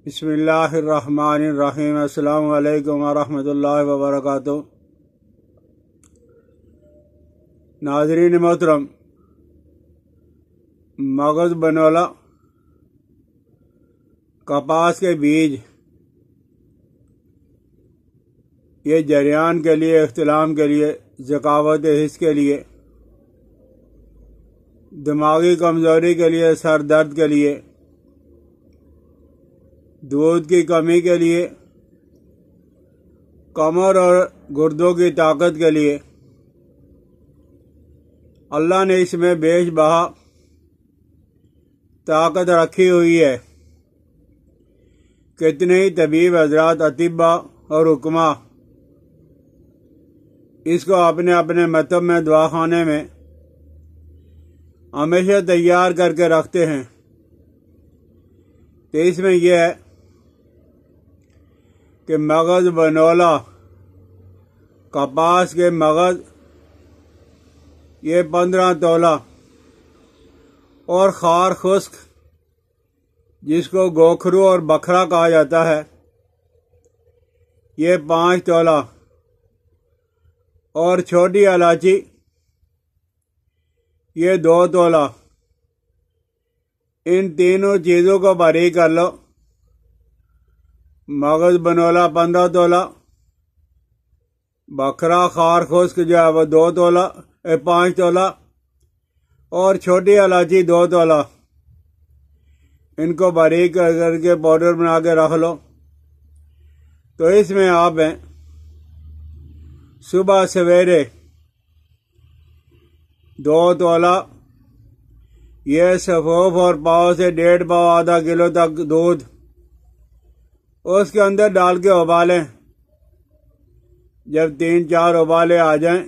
بسم اللہ الرحمن الرحیم۔ السلام علیکم ورحمۃ اللہ وبرکاتہ۔ ناظرین محترم، مغز بنولا، کپاس کے بیج، یہ جریان کے لیے، احتلام کے لیے، ذکاوت حس کے لیے، دماغی کمزوری کے لیے، سر درد کے لیے، دودھ کی کمی کے لیے، کمر اور گردوں کی طاقت کے لیے اللہ نے اس میں بیش بہا طاقت رکھی ہوئی ہے۔ کتنے ہی طبیب حضرات، اطباء اور حکماء اس کو اپنے اپنے مطب میں، دواخانے میں ہمیشہ تیار کر کے رکھتے ہیں۔ تو اس میں یہ ہے کہ مغز بنولا، کپاس کے مغز، یہ 15 تولہ، اور خار خشک جس کو گوکھرو اور بکھرا کہا جاتا ہے، یہ 5 تولہ، اور چھوٹی الائچی یہ 2 تولہ۔ ان تینوں چیزوں کو باریک کر لو۔ مغز بنولا 15 تولہ، بکھرا خار خشک جو ہے وہ 2 تولہ، 5 تولہ، اور چھوٹی الائچی 2 تولہ۔ ان کو باریک کر کے پاؤڈر بنا کے رکھ لو۔ تو اس میں آپ ہیں صبح سویرے 2 تولہ، یہ سفوف اور پاؤ سے 1.5 پاؤ، آدھا کلو تک دودھ اس کے اندر ڈال کے ابالیں۔ جب 3-4 ابالے آ جائیں،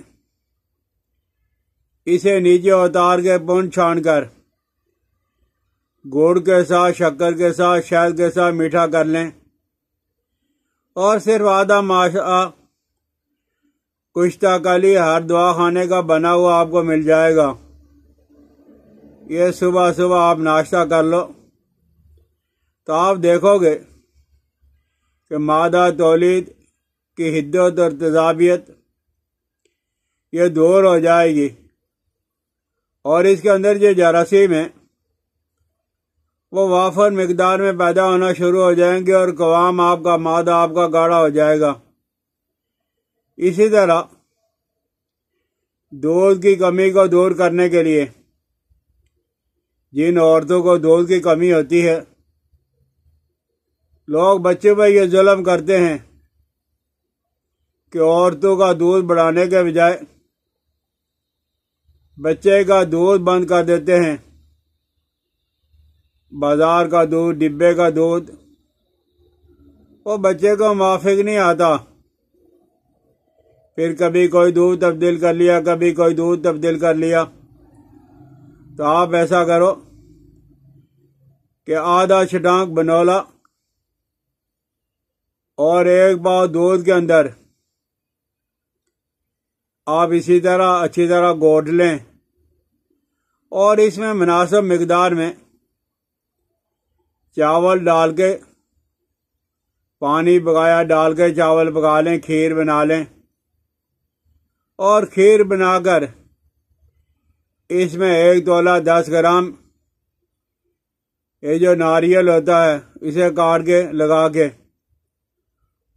اسے نیچے اتار کے پن چھان کر گڑ کے ساتھ، شکر کے ساتھ، شہد کے ساتھ میٹھا کر لیں، اور صرف آدھا ماشا کشتہ کلی ہر دوا خانے کا بنا ہوا آپ کو مل جائے گا۔ یہ صبح صبح آپ ناشتہ کر لو، تو آپ دیکھو گے کہ مادہ تولید کی حدت اور تیزابیت یہ دور ہو جائے گی، اور اس کے اندر جو جراثیم ہیں وہ وافر مقدار میں پیدا ہونا شروع ہو جائیں گے، اور قوام آپ کا، مادہ آپ کا گاڑھا ہو جائے گا۔ اسی طرح دودھ کی کمی کو دور کرنے کے لیے، جن عورتوں کو دودھ کی کمی ہوتی ہے، لوگ بچوں پہ یہ ظلم کرتے ہیں کہ عورتوں کا دودھ بڑھانے کے بجائے بچے کا دودھ بند کر دیتے ہیں۔ بازار کا دودھ، ڈبے کا دودھ، وہ بچے کو موافق نہیں آتا۔ پھر کبھی کوئی دودھ تبدیل کر لیا، کبھی کوئی دودھ تبدیل کر لیا۔ تو آپ ایسا کرو کہ آدھا چھٹانک بنولا اور 1 پاؤ دودھ کے اندر آپ اسی طرح اچھی طرح گھوٹ لیں، اور اس میں مناسب مقدار میں چاول ڈال کے، پانی بغایا ڈال کے چاول پکا لیں، کھیر بنا لیں، اور کھیر بنا کر اس میں 1 تولہ 10 گرام یہ جو ناریل ہوتا ہے اسے کاٹ کے لگا کے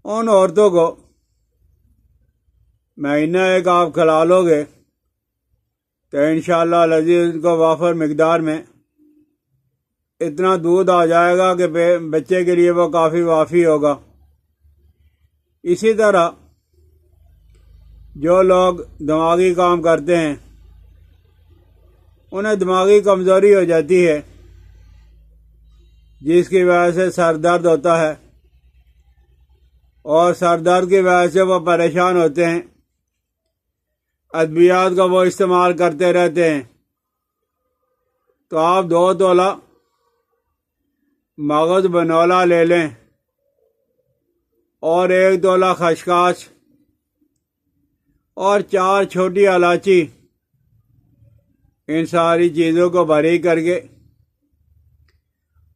ان عورتوں کو مہینہ 1 آپ کھلا لو گے، تو انشاءاللہ العزیز ان کو وافر مقدار میں اتنا دودھ آ جائے گا کہ بچے کے لیے وہ کافی وافی ہوگا۔ اسی طرح جو لوگ دماغی کام کرتے ہیں، انہیں دماغی کمزوری ہو جاتی ہے، جس کی وجہ سے سر درد ہوتا ہے، اور سر درد کی وجہ سے وہ پریشان ہوتے ہیں، ادویات کا وہ استعمال کرتے رہتے ہیں۔ تو آپ 2 تولہ مغز بنولا لے لیں، اور 1 تولہ خشخاش، اور 4 چھوٹی الائچی، ان ساری چیزوں کو باریک کر کے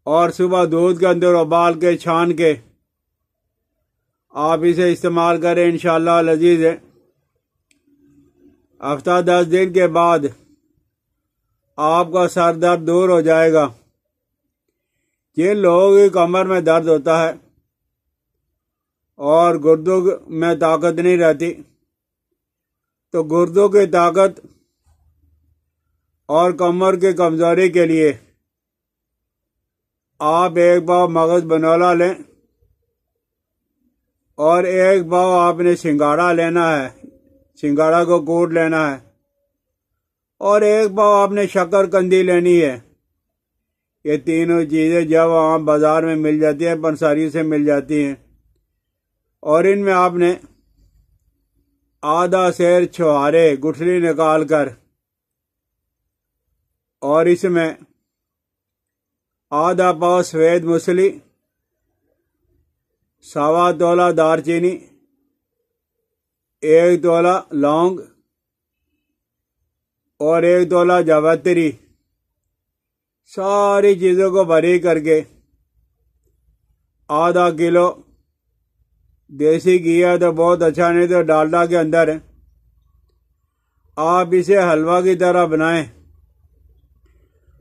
اور صبح دودھ کے اندر ابال کے چھان کے آپ اسے استعمال کریں، انشاءاللہ لذیذ ہے۔ ہفتہ 10 دن کے بعد آپ کا سر درد دور ہو جائے گا۔ جن لوگوں کی کمر میں درد ہوتا ہے اور گردوں میں طاقت نہیں رہتی، تو گردوں کی طاقت اور کمر کی کمزوری کے لیے آپ ایک پاؤ مغز بنولا لیں اور ایک پاؤ آپ نے سنگھاڑا لینا ہے، سنگھاڑا کو کوٹ لینا ہے، اور ایک پاؤ آپ نے شکر قندی لینی ہے۔ یہ تینوں چیزیں جب عام بازار میں مل جاتی ہیں، پنساری سے مل جاتی ہیں، اور ان میں آپ نے آدھا سیر چھوارے گٹھلی نکال کر اور اس میں آدھا پاؤ سفید موسلی، 1.25 تولہ دار چینی، 1 تولہ لونگ اور 1 تولہ جاوتری، ساری چیزوں کو باریک کر کے آدھا کلو دیسی گھی ہے تو بہت اچھا، نہیں تو ڈالڈا کے اندر ہے، آپ اسے حلوہ کی طرح بنائیں،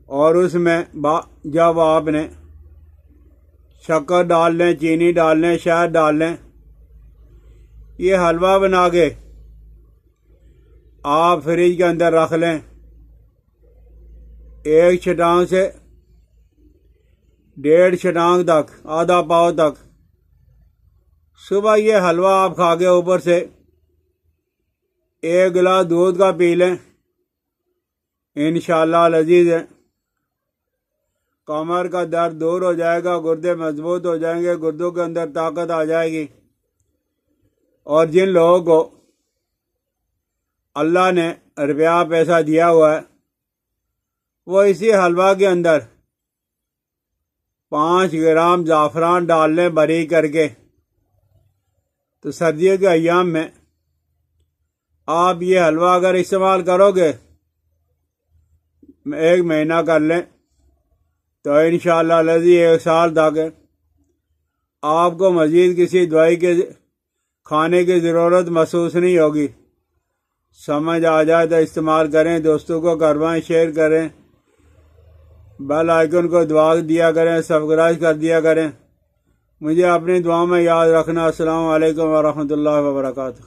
اور اس میں جب آپ نے شکر ڈال لیں، چینی ڈال لیں، شہد ڈال لیں، یہ حلوہ بنا کے آپ فریج کے اندر رکھ لیں، 1 چھٹانگ سے 1.5 چھٹانگ تک، آدھا پاؤ تک۔ صبح یہ حلوہ آپ کھا کے اوپر سے 1 گلاس دودھ کا پی لیں، انشاءاللہ لذیذ ہے۔ کمر کا درد دور ہو جائے گا، گردے مضبوط ہو جائیں گے، گردوں کے اندر طاقت آ جائے گی، اور جن لوگوں کو اللہ نے روپیہ پیسہ دیا ہوا ہے وہ اسی حلوہ کے اندر 5 گرام زعفران ڈال لیں باریک کر کے، تو سردیوں کے ایام میں آپ یہ حلوہ اگر استعمال کرو گے، 1 مہینہ کر لیں، تو انشاءاللہ لذیذ 1 سال تک آپ کو مزید کسی دوائی کے کھانے کی ضرورت محسوس نہیں ہوگی۔ سمجھ آ جائے تو استعمال کریں، دوستوں کو کروائیں، شیئر کریں، بیل آئیکن کو دعا دیا کریں، سبسکرائب کر دیا کریں۔ مجھے اپنی دعا میں یاد رکھنا۔ السلام علیکم ورحمۃ اللہ وبرکاتہ۔